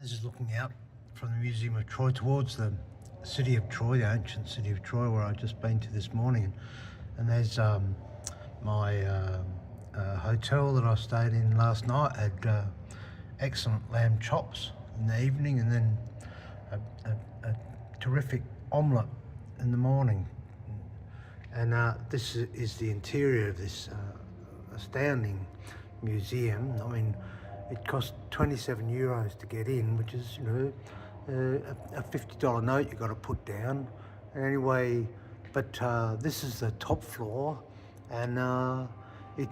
This is looking out from the Museum of Troy towards the city of Troy, the ancient city of Troy, where I've just been to this morning. And there's my hotel that I stayed in last night had excellent lamb chops in the evening, and then a terrific omelette in the morning. And this is the interior of this astounding museum. I mean, it cost €27 to get in, which is, a $50 note you got to put down. Anyway, but this is the top floor, and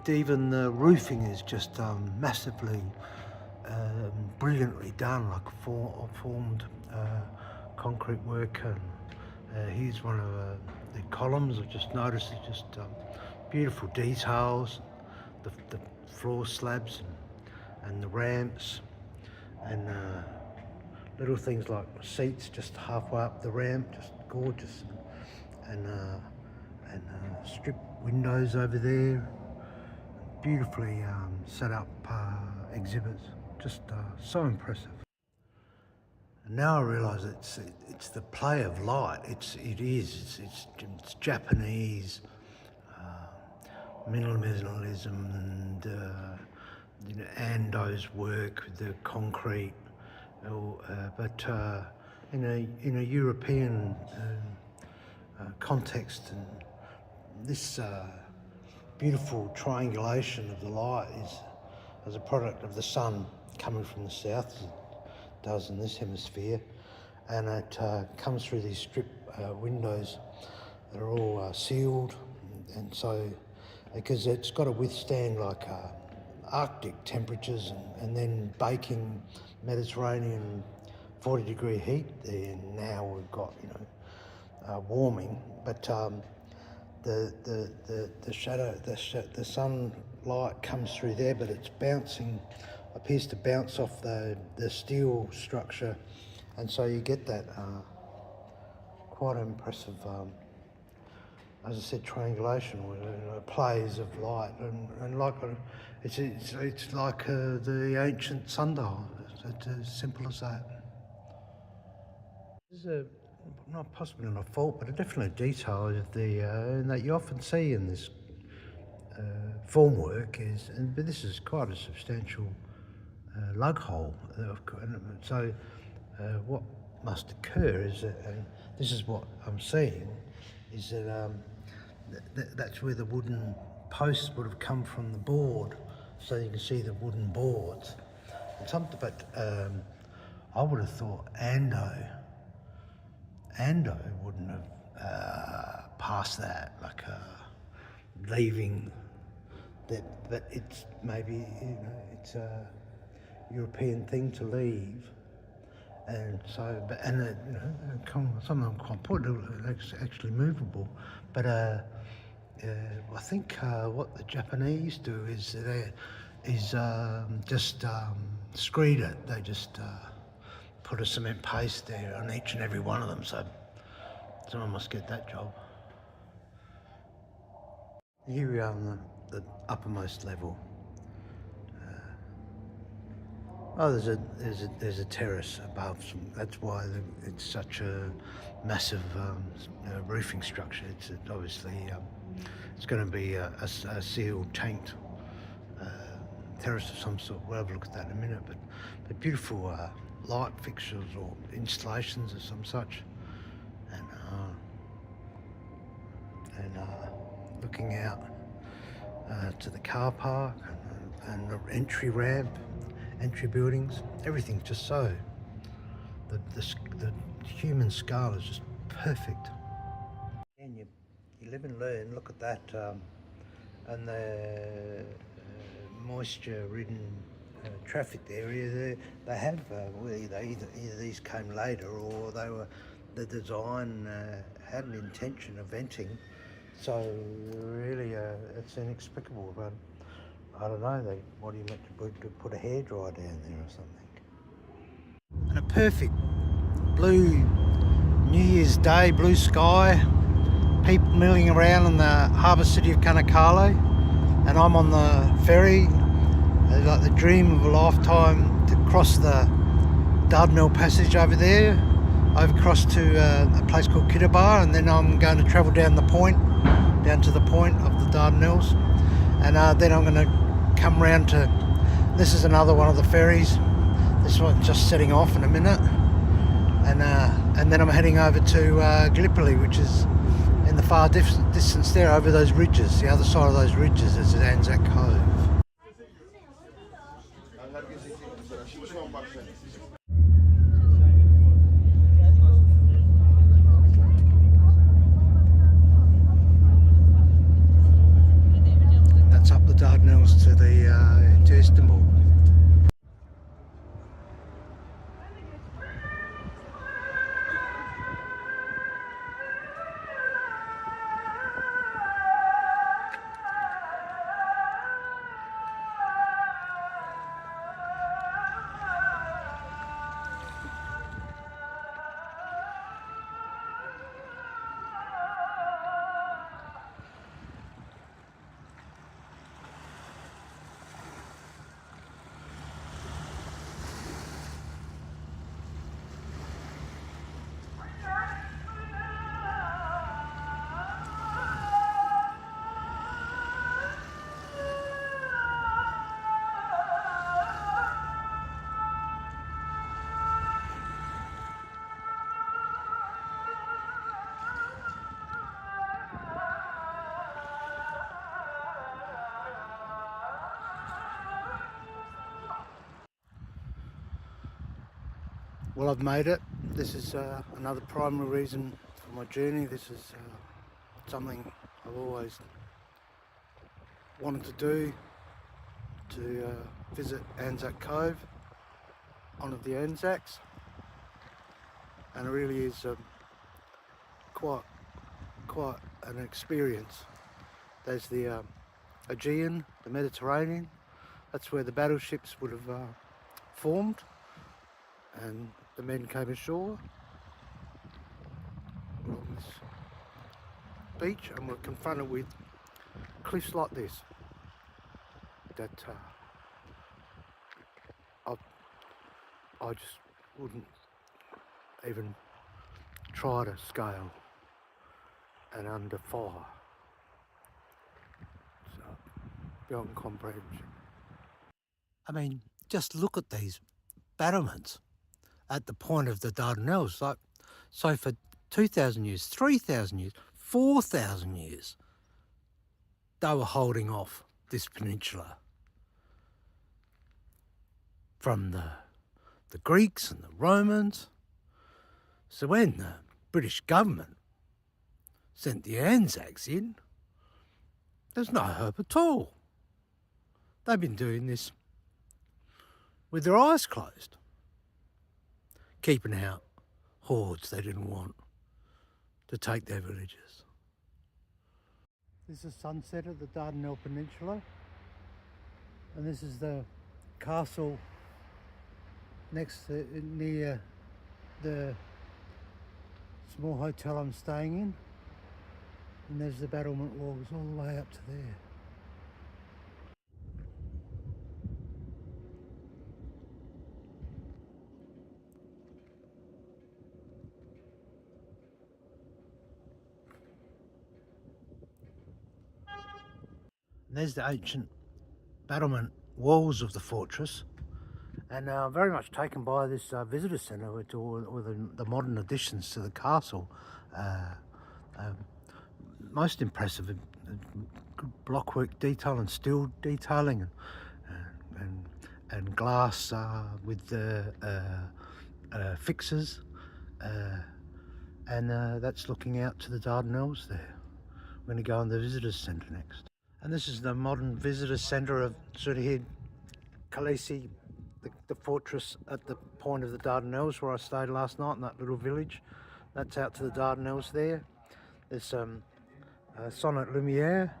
even the roofing is just massively, brilliantly done, like formed concrete work. And here's one of the columns. I've just noticed it's just beautiful details, the floor slabs and the ramps, and little things like seats just halfway up the ramp, just gorgeous, and strip windows over there, beautifully set up exhibits, just so impressive. And now I realise it's the play of light. It's Japanese minimalism and Ando's work with the concrete, but in a European context. And this beautiful triangulation of the light is as a product of the sun coming from the south, as it does in this hemisphere, and it comes through these strip windows that are all sealed, and so because it's got to withstand like Arctic temperatures and then baking Mediterranean 40-degree heat there. Now we've got warming, but the shadow, the sunlight comes through there, but it's appears to bounce off the steel structure, and so you get that quite impressive, as I said, triangulation, plays of light, and like it's like the ancient sundial. It's as simple as that. This is not possibly not a fault, but a definite detail of that you often see in this formwork but this is quite a substantial lug hole. So what must occur is that, and this is what I'm seeing, is that that's where the wooden posts would have come from the board, so you can see the wooden boards. But I would have thought Ando wouldn't have passed that, like leaving that. But it's maybe it's a European thing to leave, and so some of them quite important, actually movable. But I think what the Japanese do is just screed it. They just put a cement paste there on each and every one of them, so someone must get that job. Here we are on the uppermost level. There's a terrace above. That's why it's such a massive roofing structure. It's obviously it's going to be a sealed, tanked terrace of some sort. We'll have a look at that in a minute. But beautiful light fixtures or installations of some such, and looking out to the car park and the entry ramp. Entry buildings, everything's just so. The human scale is just perfect. And you live and learn. Look at that, and the moisture-ridden trafficked area there. They have either these came later or the design had an intention of venting. So really, it's inexplicable, but. I don't know, what are you meant to put a hairdryer down there or something? And a perfect blue New Year's Day, blue sky, people milling around in the harbour city of Gallipoli, and I'm on the ferry, like the dream of a lifetime, to cross the Dardanelle Passage over there, over across to a place called Kiddabar, and then I'm going to travel down to the point of the Dardanelles, and then I'm going to come round to, this is another one of the ferries, this one's just setting off in a minute, and then I'm heading over to Gallipoli, which is in the far distance there, over those ridges. The other side of those ridges is Anzac Cove. That's up the Dardanelles to Istanbul. Well, I've made it. This is another primary reason for my journey. This is something I've always wanted to do, to visit Anzac Cove, one of the Anzacs, and it really is quite an experience. There's the Aegean, the Mediterranean. That's where the battleships would have formed, and the men came ashore on this beach, and we're confronted with cliffs like this that I just wouldn't even try to scale and under fire. So beyond comprehension. I mean, just look at these battlements at the point of the Dardanelles. Like, so for 2,000 years, 3,000 years, 4,000 years, they were holding off this peninsula from the Greeks and the Romans. So when the British government sent the Anzacs in, there's no hope at all. They've been doing this with their eyes closed, keeping out hordes they didn't want to take their villages. This is sunset of the Dardanelle Peninsula, and this is the castle near the small hotel I'm staying in, and there's the battlement walls all the way up to there. And there's the ancient battlement walls of the fortress, and very much taken by this visitor centre with all the modern additions to the castle. Most impressive blockwork detail and steel detailing, and glass with the fixes, and that's looking out to the Dardanelles there. We're going to go in the visitors centre next. And this is the modern visitor centre of Sudhir Khaleesi, the fortress at the point of the Dardanelles where I stayed last night in that little village. That's out to the Dardanelles there. There's Sonnet Lumiere,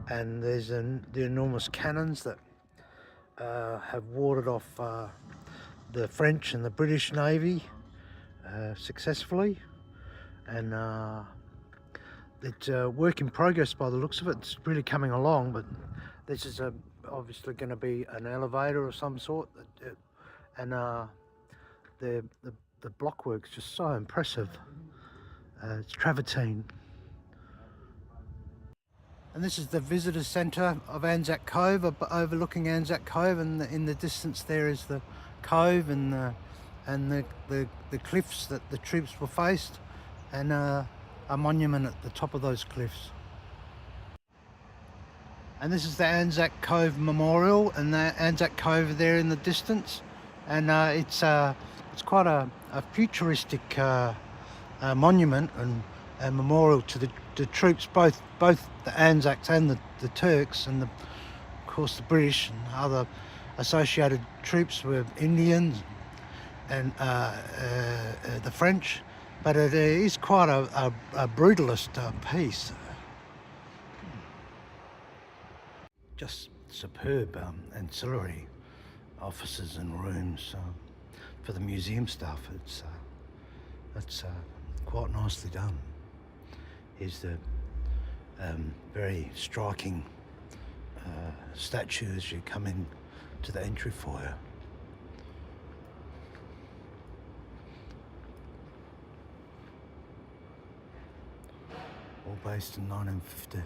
and there's the enormous cannons that have warded off the French and the British Navy successfully, and it's work in progress by the looks of it. It's really coming along, but this is obviously going to be an elevator of some sort that and the, the the blockwork's just so impressive. It's travertine. And this is the visitor centre of Anzac Cove, overlooking Anzac Cove, and in the distance there is the cove and the cliffs that the troops were faced, and a monument at the top of those cliffs. And this is the Anzac Cove Memorial, and the Anzac Cove there in the distance, and it's quite a futuristic monument and memorial to the troops, both the Anzacs and the Turks, and of course the British and other associated troops were Indians and the French. But it is quite a brutalist piece. Just superb ancillary offices and rooms for the museum stuff. It's quite nicely done. Here's the very striking statue as you come in to the entry foyer. All based in 1915.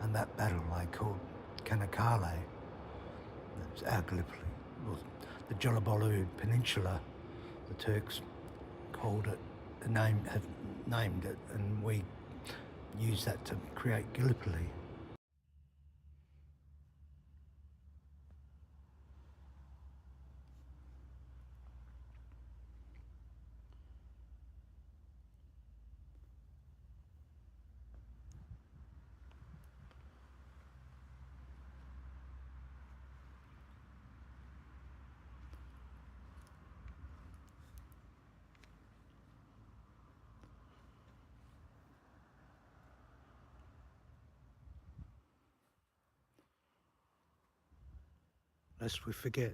And that battle they called Kanakale, that's our Gallipoli, well, the Gallipoli Peninsula, the Turks called it, have named it, and we use that to create Gallipoli. Lest we forget.